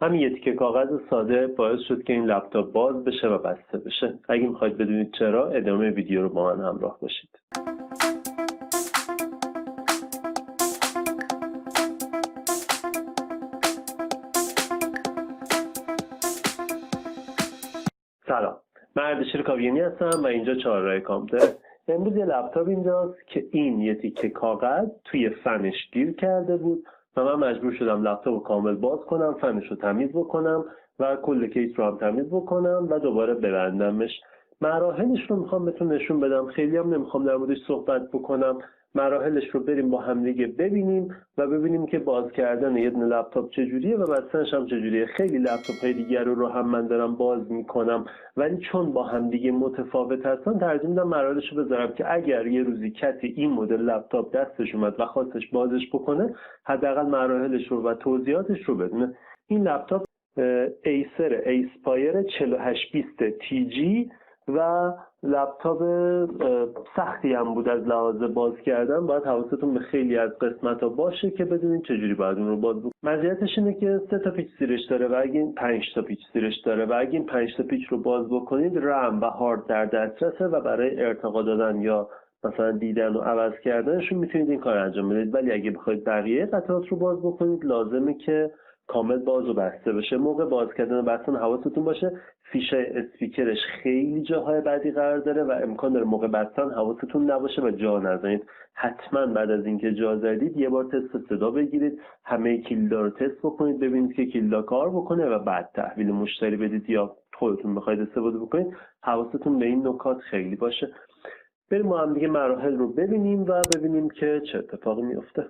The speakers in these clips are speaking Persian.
همین یه تیکه کاغذ ساده باعث شد که این لپتاپ باز بشه و بسته بشه. اگه میخواید بدونید چرا، ادامه ویدیو رو با من همراه باشید. سلام، من دردسر کاویانی هستم و اینجا چهارراه کامپیوتر. امروز یه لپتاپ اینجاست که این یه تیکه کاغذ توی فنش گیر کرده بود و من مجبور شدم لپتاپ رو کامل باز کنم، فنش رو تمیز بکنم و کل کیس رو هم تمیز بکنم و دوباره ببندمش. مراحلش رو میخوام بهتون نشون بدم، خیلی هم نمیخوام در موردش صحبت بکنم. مراحلش رو بریم با هم دیگه ببینیم و ببینیم که باز کردن یه دونه لپتاپ چجوریه و بستنش هم چجوریه. خیلی لپتاپ‌های دیگر رو هم من دارم باز میکنم، ولی چون با هم دیگه متفاوت هستن ترجیح میدم مراحلش رو بذارم که اگر یه روزی کسی این مدل لپتاپ دستش اومد و خواستش بازش بکنه، حداقل مراحلش رو و توضیحاتش رو بدونه. این لپتاپ ایسر ایسپایر 4820 تی جی و لپتاپ سختی هم بود از لحاظ باز کردن. باید حواستون به خیلی از قسمت‌ها باشه که بدونید چجوری باید اون رو باز بکنید. مزیتش اینه که 3 تا پیچ زیرش داره و اگه این 5 تا پیچ زیرش داره و اگه این 5 تا پیچ رو باز بکنید، رم و هارد در دسترسه و برای ارتقا دادن یا مثلا دیدن و عوض کردنشون میتونید این کار انجام بدید. ولی اگه بخواید بقیه قطعات رو باز بکنید، لازمه که کامل باز و بسته بشه. موقع باز کردن و بستن حواستون باشه فیشه اسپیکرش خیلی جاهای بدی قرار داره و امکان داره موقع بستن حواستون نباشه و جا نزنید. حتما بعد از اینکه جا زدید یه بار تست صدا بگیرید، همه کلیدا رو تست بکنید، ببینید که کلیدا کار بکنه و بعد تحویل مشتری بدید یا خودتون بخواید استفاده بکنید. حواستون به این نکات خیلی باشه. بریم ما هم دیگه مراحل رو ببینیم و ببینیم که چه اتفاقی میفته.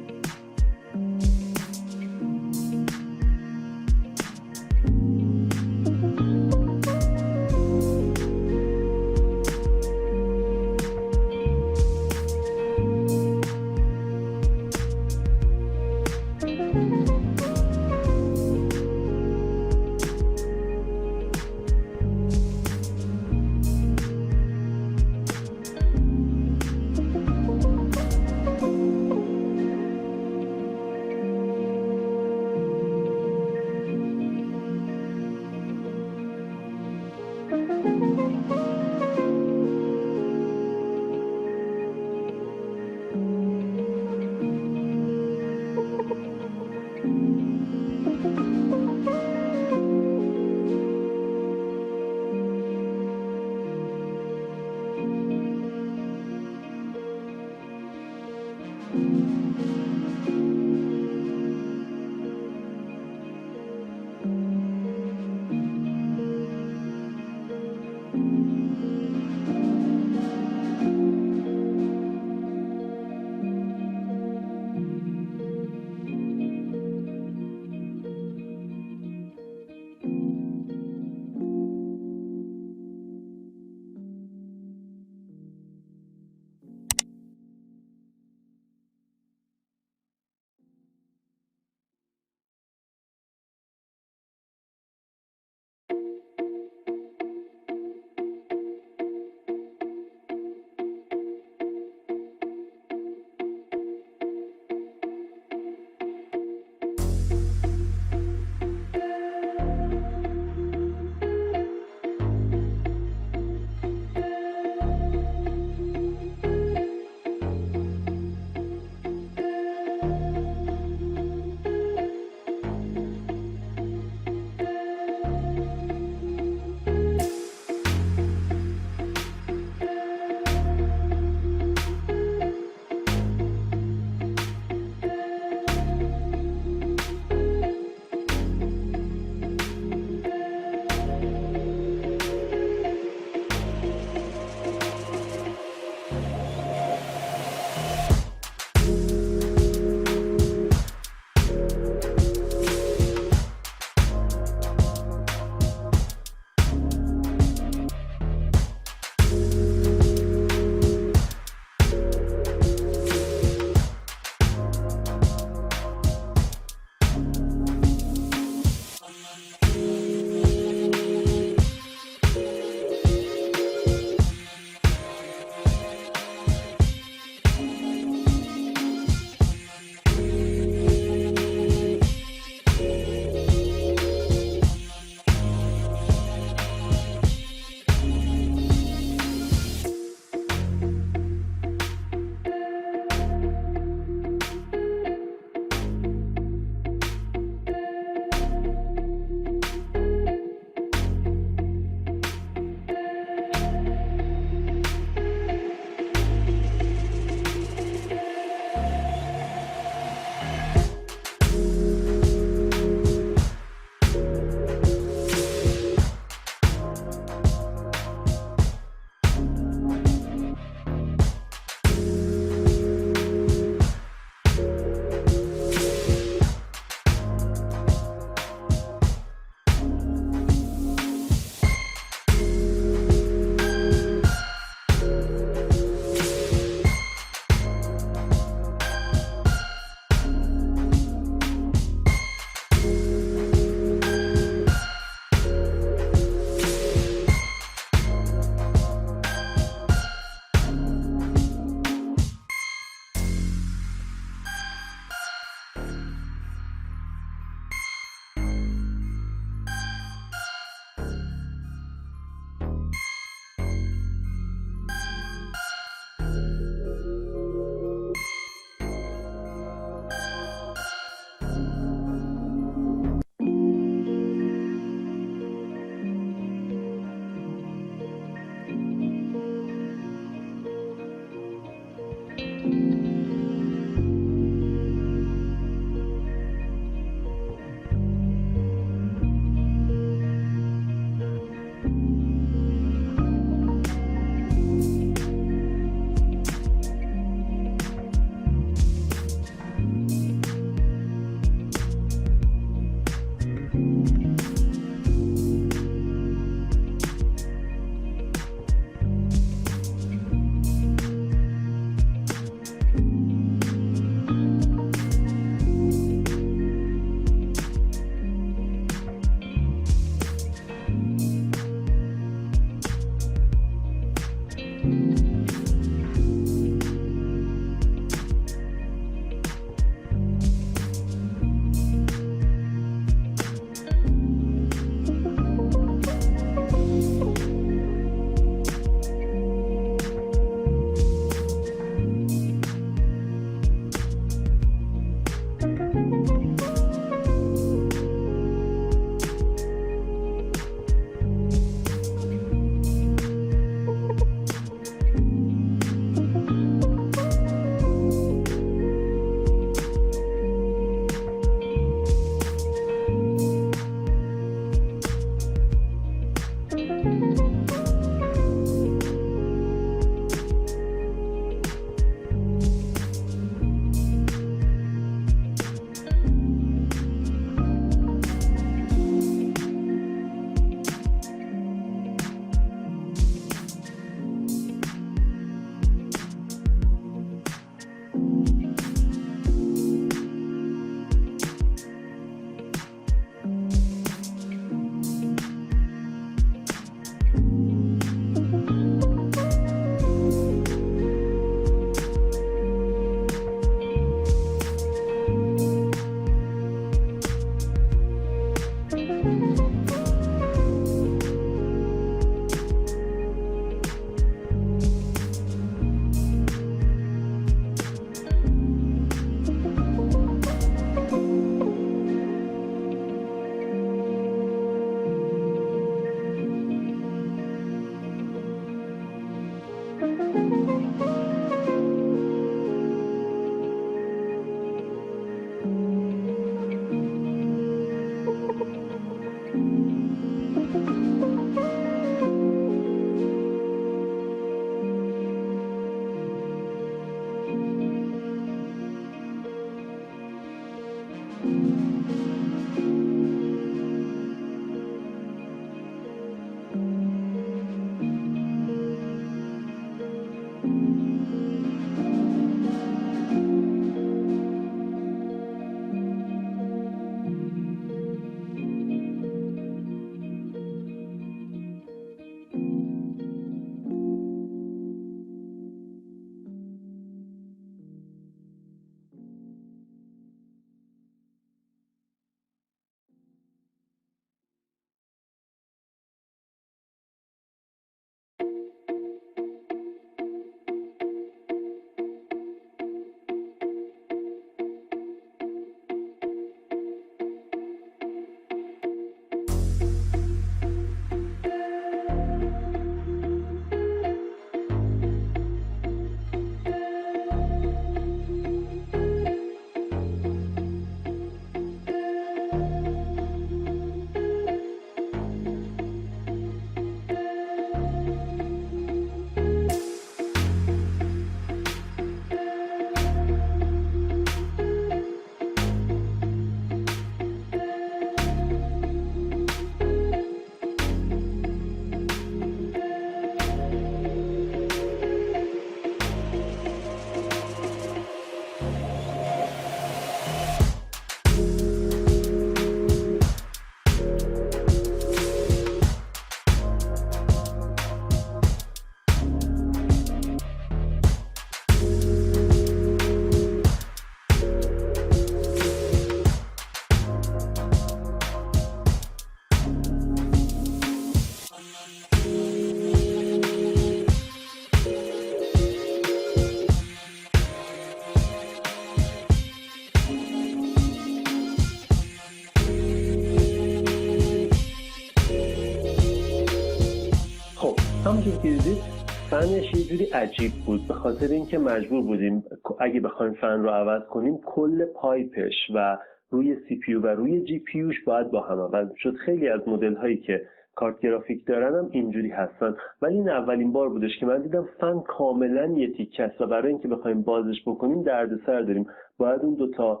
همونجور که دیدید فنش یه جوری عجیب بود، به خاطر اینکه مجبور بودیم اگه بخوایم فن رو عوض کنیم کل پایپش و روی سی پی یو و روی جی پی یوش باید با هم عوض شد. خیلی از مدل هایی که کارت گرافیک دارن هم اینجوری هستن، ولی این اولین بار بودش که من دیدم فن کاملا یه تیکه است و برای اینکه بخوایم بازش بکنیم دردسر داریم. باید اون دوتا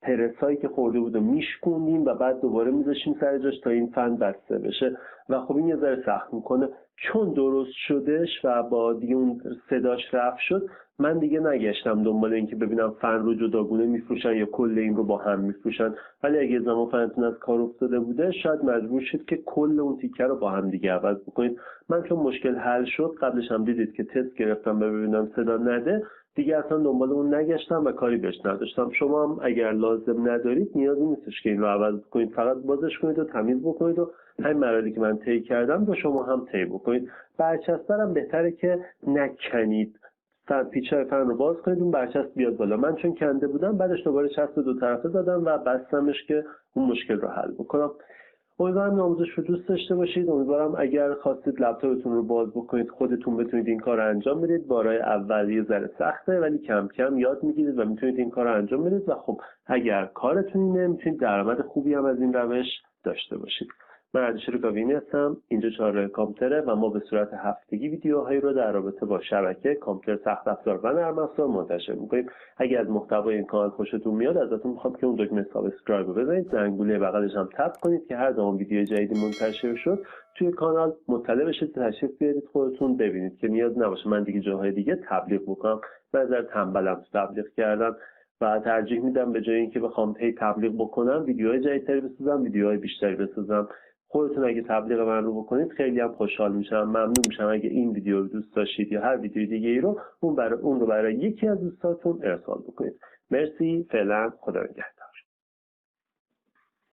پرسایی که خورده بود و میشکوندیم و بعد دوباره میذاشیم سر جاش تا این فن بسته بشه و خب این یه ذره سخت میکنه. چون درست شدش و با دیگه اون صداش رفت شد، من دیگه نگشتم دنبال این که ببینم فن رو جداگونه میفروشن یا کل این رو با هم میفروشن، ولی اگه زمان فنتون از کار افتاده بوده شاید مجبور شد که کل اون تیکه رو با هم دیگه عوض بکنید. من چون مشکل حل شد، قبلش هم دیدید که تست گرفتم ببینم صدا نده، دیگه اصلا دنبال اون نگشتم و کاری بهش نداشتم. شما هم اگر لازم ندارید نیازی نیستش که این رو عوض بکنید، فقط بازش کنید و تمیز بکنید و همین مراحلی که من طی کردم رو شما هم طی بکنید. برچسبرم بهتره که نکنید، پیچای فن رو باز کنید اون برچسب بیاد بالا. من چون کنده بودم بعدش دوباره چسب دو طرفه زدم و بستمش که اون مشکل رو حل بکنم. امیدوارم آموزش رو دوست داشته باشید. امیدوارم اگر خواستید لپتاپتون رو باز بکنید خودتون بتونید این کار رو انجام بدید. برای اول یه ذره سخته ولی کم کم یاد میگیرید و میتونید این کار رو انجام بدید و خب اگر کارتون اینه میتونید درآمد خوبی هم از این روش داشته باشید. من عجیبی هستم، اینجا 4 کامپیوتره و ما به صورت هفتگی ویدیوهایی رو در رابطه با شبکه، کامپیوتر سخت افزار و نرم افزار منتشر می‌کنیم. اگر از محتوای این کانال خوشتون میاد ازتون می‌خوام که اون دکمه سابسکرایب رو بزنید، زنگوله بغلش هم تپ کنید که هر زمان ویدیو جدیدی منتشر شد توی کانال مطلع بشید، تشریف بیارید خودتون ببینید که نیاز نباشه من دیگه جاهای دیگه تبلیغ بکنم. نظر تنبلم تبلیغ کردن و ترجیح میدم به جای اینکه بخوام تبلیغ بکنم ویدیوهای جدیدتری بسازم، ویدیوهای بیشتری بسازم. خودتون اگه تبلیغ من رو بکنید خیلی هم خوشحال میشم، ممنون میشم اگه این ویدیو رو دوست داشتید یا هر ویدیو دیگه ای رو اون رو برای یکی از دوستاتون ارسال بکنید. مرسی، فعلا خدا نگهدار.